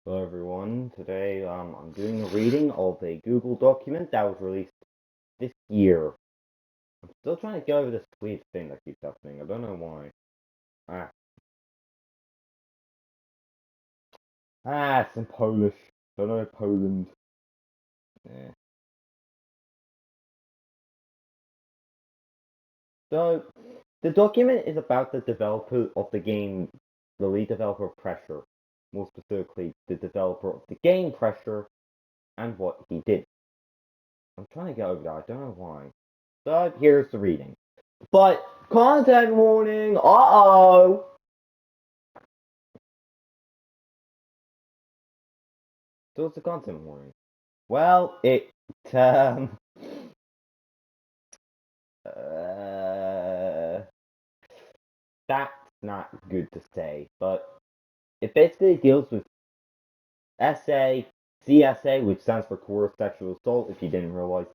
Hello everyone. Today I'm doing a reading of a Google document that was released this year. I'm still trying to get over this weird thing that keeps happening. I don't know why. Ah, it's in Polish. Don't know Poland. Yeah. So the document is about the developer of the game, the lead developer of Pressure. More specifically, the developer of the game Pressure and what he did. I'm trying to get over that. I don't know why. So here's the reading. But content warning. Uh-oh. So what's the content warning? Well, um, uh, that's not good to say, but it basically deals with SA, CSA, which stands for coerced sexual assault, if you didn't realize,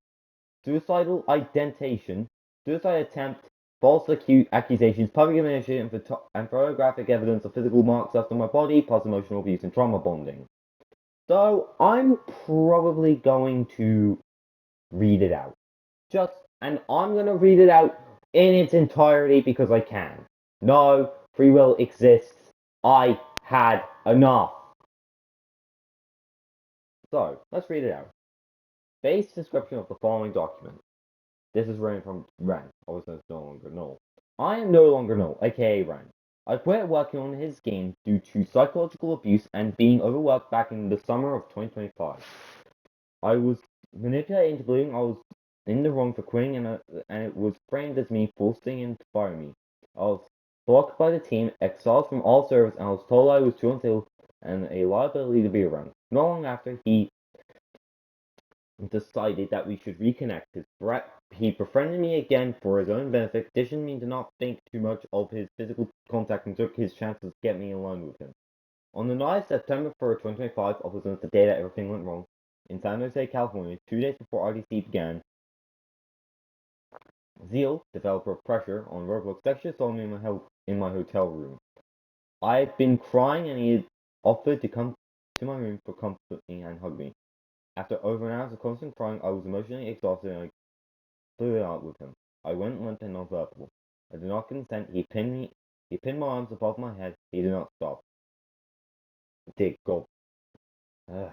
suicidal identification, suicide attempt, false accusations, public humiliation, and photographic evidence of physical marks left on my body, plus emotional abuse and trauma bonding. So I'm probably going to read it out. And I'm gonna read it out in its entirety because I can. No, free will exists. I had enough. So, let's read it out. Base description of the following document. This is written from Ren, also no longer Null. I am no longer Null, aka Ren. I quit working on his game due to psychological abuse and being overworked back in the summer of 2025. I was manipulated into believing I was in the wrong for quitting, and it was framed as me forcing him to fire me. I was blocked by the team, exiled from all service, and I was told I was too unstable and a liability to be around. Not long after, he decided that we should reconnect. He befriended me again for his own benefit, conditioned me to not think too much of his physical contact, and took his chances to get me in line with him. On the night of September 3rd, 2025, opposite the day that everything went wrong, in San Jose, California, 2 days before RDC began, Zeal, developer of Pressure on Roblox, sexually assaulted me in my hotel room. I had been crying and he had offered to come to my room for comfort me and hug me. After over an hour of constant crying, I was emotionally exhausted and I blew it out with him. I went limp and nonverbal. I did not consent. He pinned my arms above my head. He did not stop. Dick gulp. Ugh.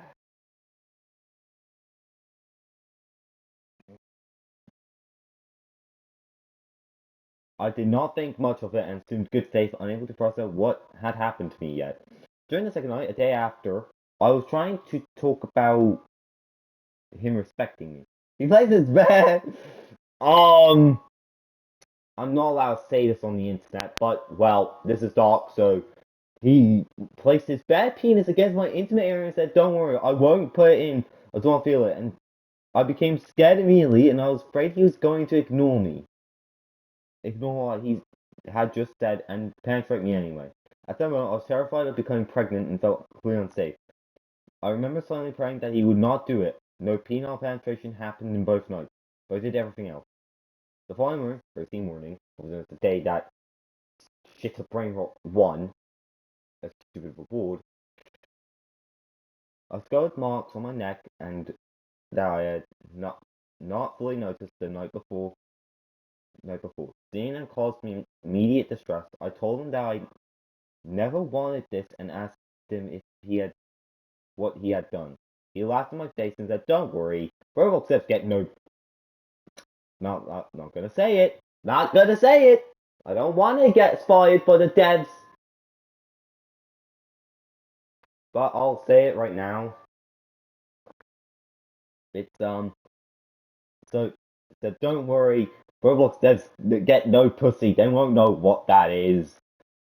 I did not think much of it and assumed good faith, unable to process what had happened to me yet. During the second night, a day after, I was trying to talk about him respecting me. He plays his bad. Um, I'm not allowed to say this on the internet, but well, this is dark, so he placed his bad penis against my intimate area and said, "Don't worry, I won't put it in. I don't feel it." And I became scared immediately, and I was afraid he was going to ignore me, ignore what he had just said, and penetrate me anyway. At that moment, I was terrified of becoming pregnant and felt completely unsafe. I remember silently praying that he would not do it. No penile penetration happened in both nights, but I did everything else. The following morning, Thursday morning, was the day that Shit Brain Rot won, a stupid reward. I discovered marks on my neck and that I had not fully noticed the night before. Seeing them caused me immediate distress. I told him that I never wanted this and asked him if he had what he had done. He laughed in my face and said, "Don't worry, Roblox devs get no." Not gonna say it. Not gonna say it. I don't want to get fired by the devs, but I'll say it right now. It's so don't worry, Roblox devs get no pussy. They won't know what that is.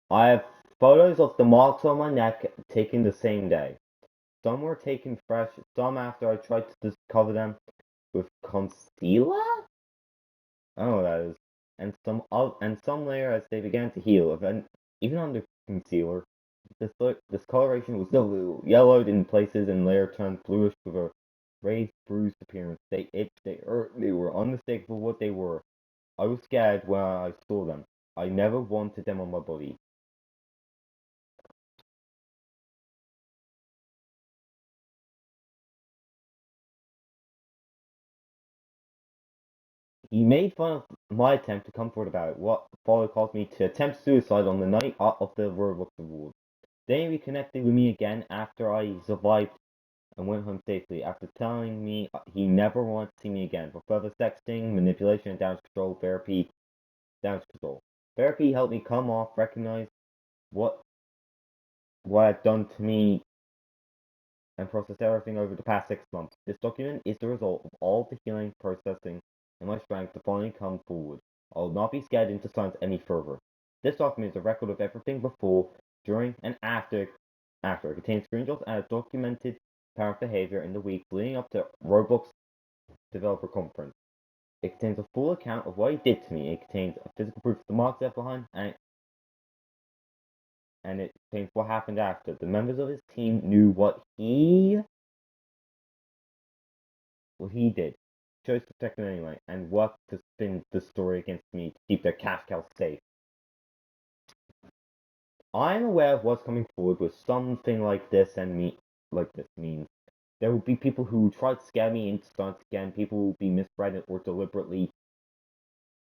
I have photos of the marks on my neck taken the same day. Some were taken fresh, some after I tried to cover them with concealer? I don't know what that is. And some later as they began to heal, even under concealer. Discoloration was still yellowed in places and later turned bluish with a raised, bruised appearance. They itched, they hurt, they were unmistakable what they were. I was scared when I saw them. I never wanted them on my body. He made fun of my attempt to come forward about it. What followed caused me to attempt suicide on the night of the Roblox Award. Then he reconnected with me again after I survived and went home safely after telling me he never wanted to see me again for further sexting, manipulation, and damage control therapy. Therapy helped me come off, recognize what had done to me, and process everything over the past 6 months. This document is the result of all the healing, processing, and my strength to finally come forward. I will not be scared into silence any further. This document is a record of everything before, during, and after. It contains screenshots and a documented parent behavior in the week leading up to Roblox Developer Conference. It contains a full account of what he did to me. It contains a physical proof of the marks left behind, and it contains what happened after. The members of his team knew what he did. Chose to protect him anyway, and worked to spin the story against me to keep their cash cow safe. I am aware of what's coming forward with something like this means. There will be people who try to scare me into stunts again, people who will be misread or deliberately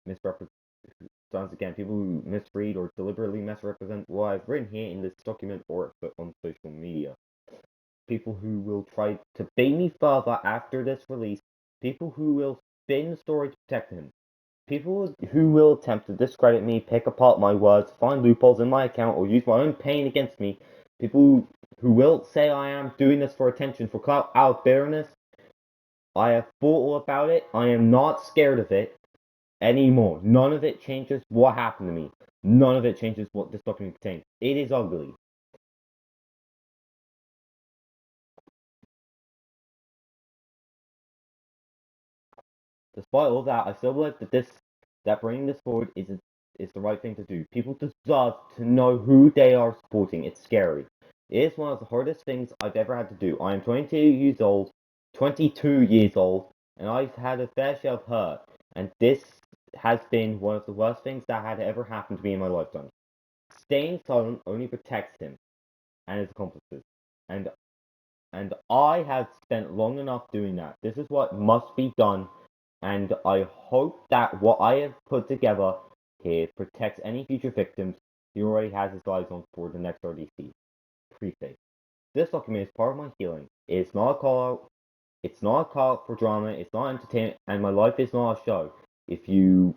misrepresent stunts again, people who misread or deliberately misrepresent what I've written here in this document or on social media. People who will try to bait me further after this release, people who will spin the story to protect him, people who will attempt to discredit me, pick apart my words, find loopholes in my account, or use my own pain against me, people who will say I am doing this for attention, for clout, out of bitterness. I have thought all about it. I am not scared of it anymore. None of it changes what happened to me. None of it changes what this document contains. It is ugly. Despite all that, I still believe that bringing this forward is the right thing to do. People deserve to know who they are supporting. It's scary. It is one of the hardest things I've ever had to do. I am 22 years old, and I've had a fair share of hurt. And this has been one of the worst things that had ever happened to me in my lifetime. Staying silent only protects him and his accomplices. And I have spent long enough doing that. This is what must be done, and I hope that what I have put together here protects any future victims he already has his eyes on for the next RDC. Preface. This document is part of my healing. It's not a call out. It's not a call out for drama. It's not entertainment, and my life is not a show. If you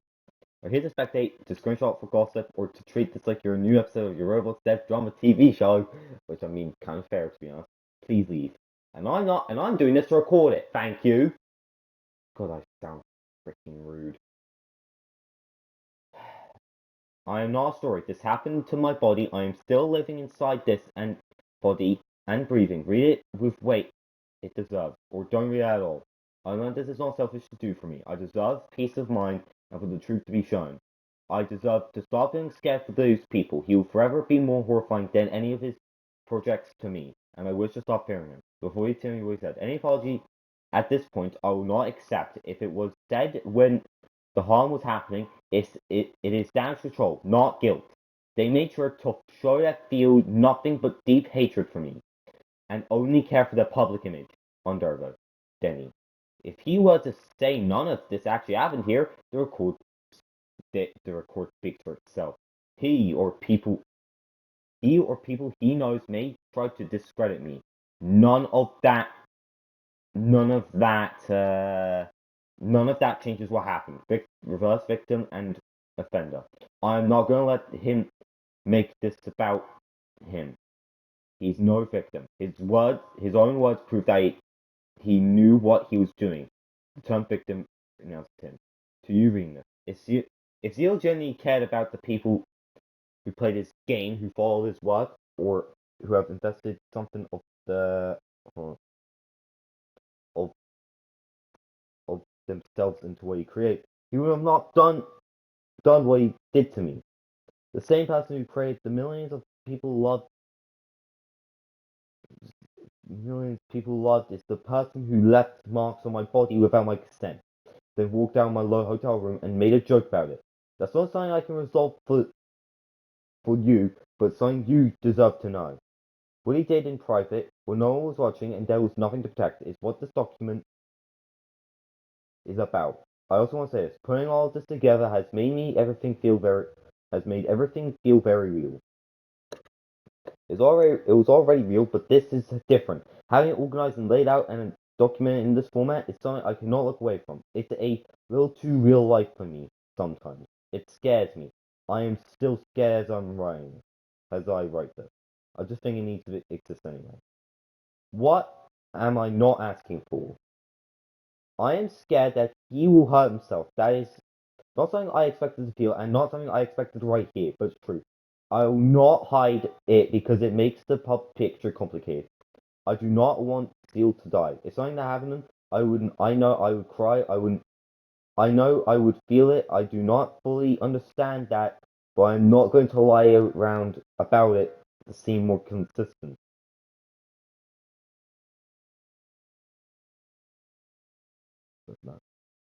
are here to spectate, to screenshot for gossip, or to treat this like your new episode of your Roblox Dev Drama TV show, which I mean, kind of fair to be honest, please leave. And I'm not, and I'm doing this to record it. Thank you. God, I sound freaking rude. I am not a story. This happened to my body. I am still living inside this and body and breathing. Read it with weight it deserves, or don't read it at all. I learned this is not selfish to do for me. I deserve peace of mind and for the truth to be shown. I deserve to stop being scared for those people. He will forever be more horrifying than any of his projects to me, and I wish to stop hearing him. Before you tell me what he said, any apology at this point I will not accept. If it was said when the harm was happening, it is damage control, not guilt. They made sure to show that feel nothing but deep hatred for me, and only care for their public image. Undervote. Denny. If he were to say none of this actually happened here, the record speaks for itself. He or people he knows may try to discredit me. None of that none of that changes what happened. Reverse victim and offender. I'm not gonna let him make this about him. He's no victim. His own words prove that he knew what he was doing. The term victim announced him. To you reading this, if Zeal genuinely cared about the people who played his game, who follow his work, or who have invested something of the of, of themselves into what he created, he would have not done what he did to me. The same person who created the millions people loved is the person who left marks on my body without my consent, then walked down my low hotel room and made a joke about it. That's not something I can resolve for you, but something you deserve to know. What he did in private, when no one was watching and there was nothing to protect, is what this document is about. I also want to say this. Putting all of this together has made everything feel very real. It was already real, but this is different. Having it organized and laid out and documented in this format is something I cannot look away from. It's a little too real life for me sometimes. It scares me. I am still scared as I write this. I just think it needs to exist anyway. What am I not asking for? I am scared that he will hurt himself. That is not something I expected to feel, and not something I expected to write here, but it's true. I will not hide it because it makes the picture complicated. I do not want Zeal to die. If something that happened, I know I would cry. I wouldn't. I know I would feel it. I do not fully understand that, but I'm not going to lie around about it to seem more consistent.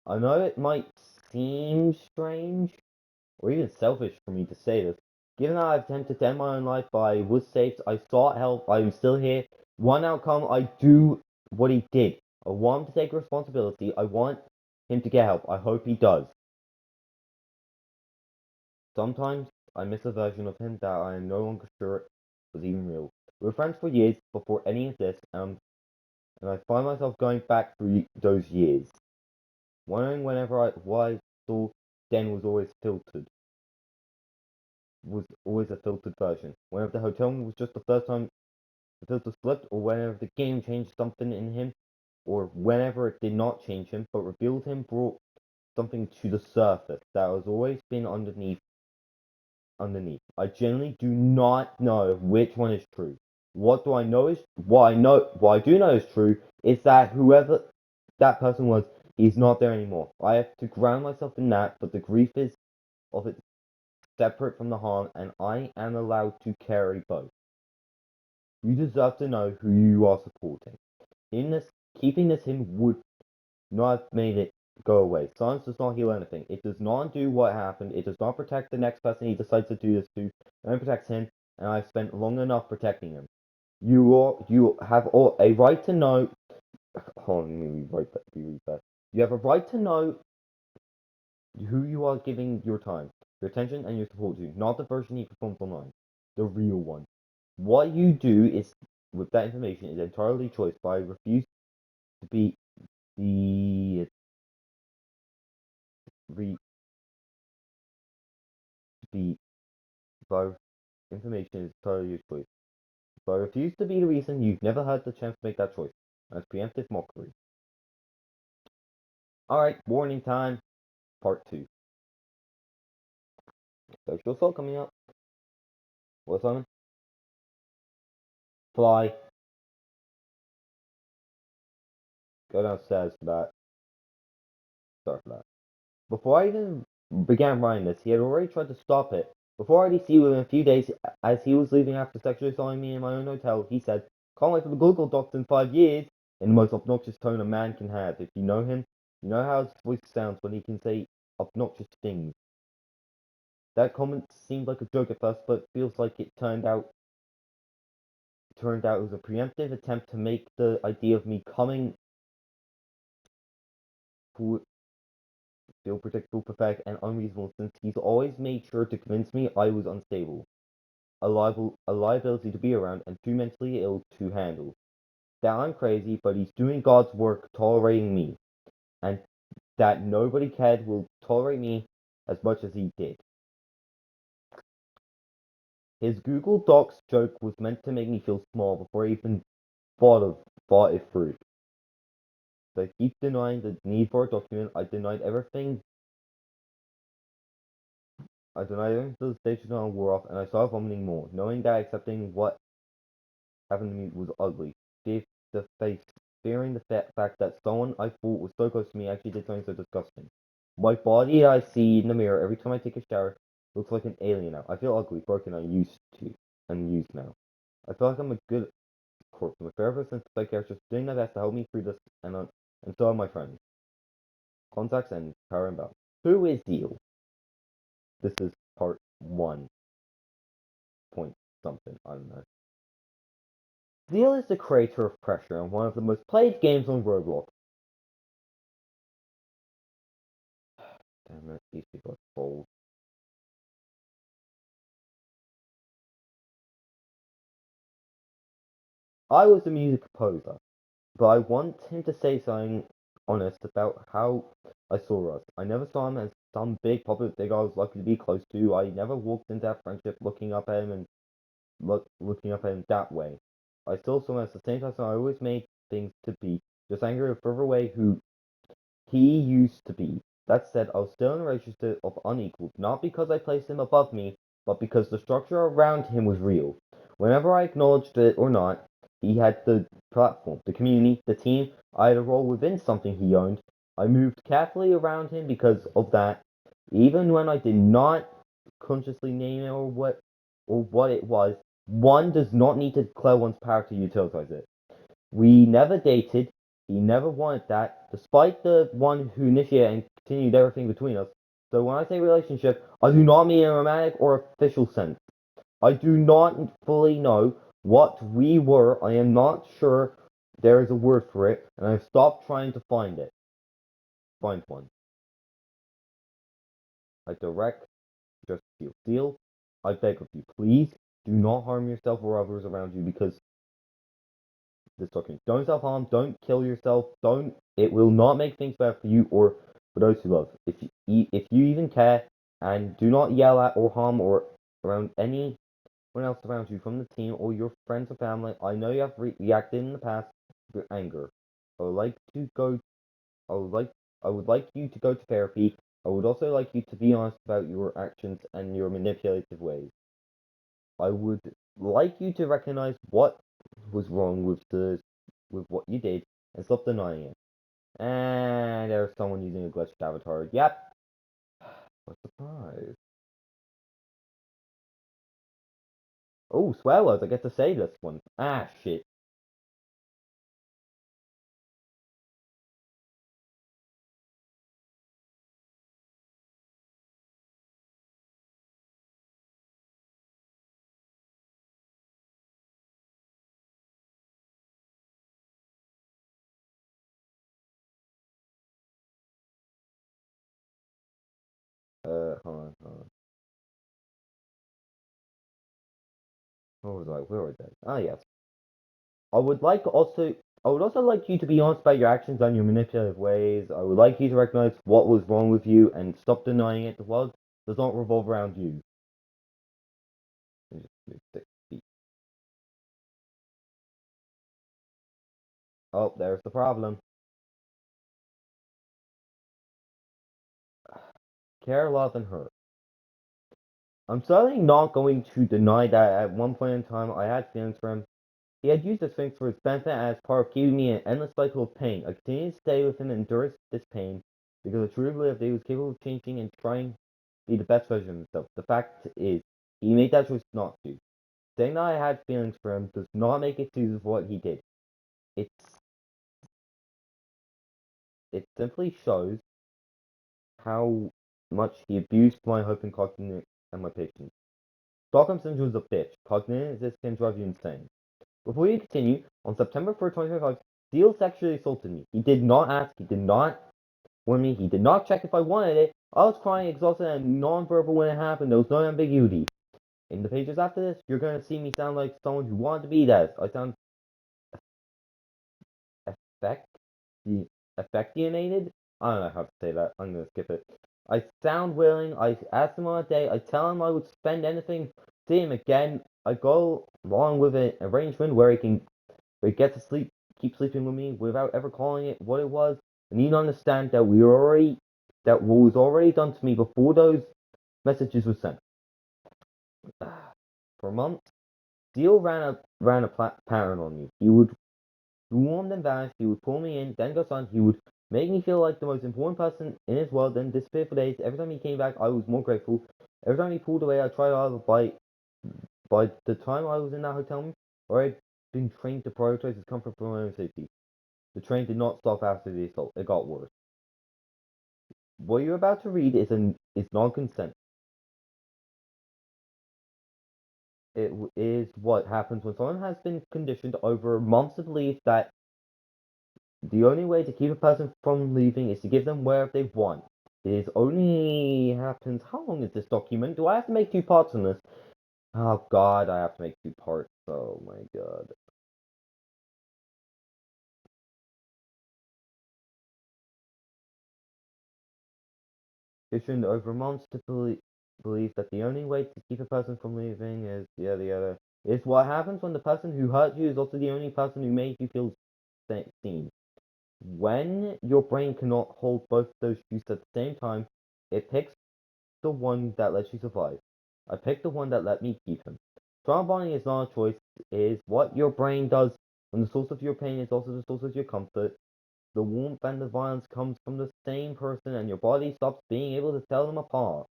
I know it might seem strange or even selfish for me to say this. Given that I've attempted to end my own life, but I was saved, I sought help, I am still here. One outcome, I do what he did. I want him to take responsibility. I want him to get help. I hope he does. Sometimes I miss a version of him that I am no longer sure was even real. We were friends for years before any of this, and I find myself going back through those years, wondering why I saw then was always a filtered version. Whenever the hotel was just the first time the filter slipped, or whenever the game changed something in him, or whenever it did not change him, but revealed him, brought something to the surface that has always been underneath. I genuinely do not know which one is true. What I do know is true is that whoever that person was, he's not there anymore. I have to ground myself in that, but the grief is of it separate from the harm, and I am allowed to carry both. You deserve to know who you are supporting. In this, keeping this in would not have made it go away. Silence does not heal anything. It does not undo what happened. It does not protect the next person he decides to do this to. It only protects him, and I've spent long enough protecting him. You have a right to know. Hold on, let me reread that. You have a right to know who you are giving your time, your attention, and your support to, not the version he performs online, the real one. What you do is with that information is entirely choice, but I refuse to be the re to be but information is entirely your choice. But I refuse to be the reason you've never had the chance to make that choice. That's preemptive mockery. Alright, warning time, part 2. Social assault coming up. What's on? Fly. Go downstairs for that. Sorry for that. Before I even began writing this, he had already tried to stop it. Before I see within a few days, as he was leaving after sexually assaulting me in my own hotel, he said, "Can't wait for the Google Docs in 5 years," in the most obnoxious tone a man can have. If you know him, you know how his voice sounds when he can say obnoxious things. That comment seemed like a joke at first, but feels like it turned out it was a preemptive attempt to make the idea of me coming to feel predictable, pathetic, and unreasonable, since he's always made sure to convince me I was unstable, a liability to be around, and too mentally ill to handle. That I'm crazy, but he's doing God's work tolerating me, and that nobody cared will tolerate me as much as he did. His Google Docs joke was meant to make me feel small before I even thought it through. They keep denying the need for a document. I denied everything until the station wore off, and I started vomiting more, knowing that accepting what happened to me was ugly. The face, fearing the fact that someone I thought was so close to me actually did something so disgusting. My body I see in the mirror every time I take a shower looks like an alien now. I feel ugly, broken, and used now. I feel like I'm a good corpse. My therapist and psychiatrist doing their best to help me through this, and so are my friends. Contacts and power and balance. Who is Zeal? This is part 1 point something, I don't know. Zeal is the creator of Pressure and one of the most played games on Roblox. Damn it, these people are bold. I was the music composer, but I want him to say something honest about how I saw Russ. I never saw him as some big popular figure I was lucky to be close to. I never walked into that friendship looking up at him and looking up at him that way. I still saw him as the same person I always made things to be, just angry further away who he used to be. That said, I was still in a relationship of unequal, not because I placed him above me, but because the structure around him was real. Whenever I acknowledged it or not, he had the platform, the community, the team. I had a role within something he owned. I moved carefully around him because of that, even when I did not consciously name it or what it was. One does not need to declare one's power to utilize it. We never dated. He never wanted that, despite the one who initiated and continued everything between us. So when I say relationship, I do not mean in a romantic or official sense. I do not fully know what we were. I am not sure there is a word for it, and I've stopped trying to find it. Find one. I direct just feel Zeal. I beg of you, please do not harm yourself or others around you because this document. Don't self harm. Don't kill yourself. Don't. It will not make things better for you or for those who love. If you even care, and do not yell at or harm or around anyone else around you from the team or your friends or family. I know you have reacted in the past with anger. I would like to go. I would like. I would like you to go to therapy. I would also like you to be honest about your actions and your manipulative ways. I would like you to recognize what was wrong with what you did and stop denying it. And there's someone using a glitched avatar. Yep. What a surprise. Oh, swear words, I get to say this one. Ah, shit. Hold on. What was I? Where was I? Ah, yes. I would like also I would also like you to be honest about your actions and your manipulative ways. I would like you to recognize what was wrong with you and stop denying it. The world does not revolve around you. Just move 6 feet. Oh, there's the problem. Care, love, and hurt. I'm certainly not going to deny that at one point in time I had feelings for him. He had used the Sphinx for his benefit as part of keeping me in an endless cycle of pain. I continued to stay with him and endure this pain because I truly believed that he was capable of changing and trying to be the best version of himself. The fact is, he made that choice not to. Saying that I had feelings for him does not make excuse of what he did. It's it simply shows how much he abused my hope and confidence and my patience. Stockholm Syndrome is a bitch. Cognitive can drive you insane. Before you continue, on September 1st, 2025, Zeal sexually assaulted me. He did not ask, he did not warn me, he did not check if I wanted it. I was crying, exhausted, and non-verbal when it happened. There was no ambiguity. In the pages after this, you're gonna see me sound like someone who wanted to be that. I sound affect affectionated. I don't know how to say that. I'm gonna skip it. I sound willing. I ask him on a date. I tell him I would spend anything. See him again. I go along with an arrangement where he gets to sleep, keep sleeping with me without ever calling it what it was. I need to understand that what was already done to me before those messages were sent. For months, Steele ran a pattern on me. He would warm then vanish. He would pull me in, then go silent. He would make me feel like the most important person in his world, then disappear for days. Every time he came back, I was more grateful. Every time he pulled away, I tried harder. By the time I was in that hotel room, I had been trained to prioritize his comfort for my own safety. The train did not stop after the assault. It got worse. What you're about to read is non-consent. It is what happens when someone has been conditioned over months to believe that the only way to keep a person from leaving is to give them whatever they want. It only happens. How long is this document? Do I have to make 2 parts on this? Oh god, I have to make 2 parts. Oh my god. Issuing over months to believe that the only way to keep a person from leaving is yada yada. It's what happens when the person who hurt you is also the only person who made you feel seen. When your brain cannot hold both those truths at the same time, it picks the one that lets you survive. I picked the one that let me keep him. Trauma bonding is not a choice, it is what your brain does when the source of your pain is also the source of your comfort. The warmth and the violence comes from the same person, and your body stops being able to tell them apart.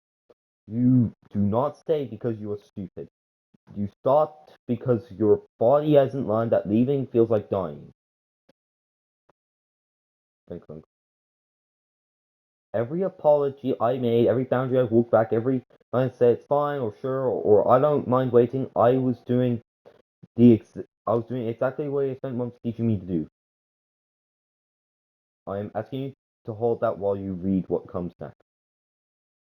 You do not stay because you are stupid. You start because your body hasn't learned that leaving feels like dying. Every apology I made, every boundary I walked back, every time I said it's fine or sure or I don't mind waiting, I was doing exactly what I spent months teaching me to do. I am asking you to hold that while you read what comes next.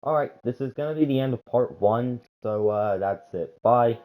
Alright, this is gonna be the end of part 1, so that's it. Bye.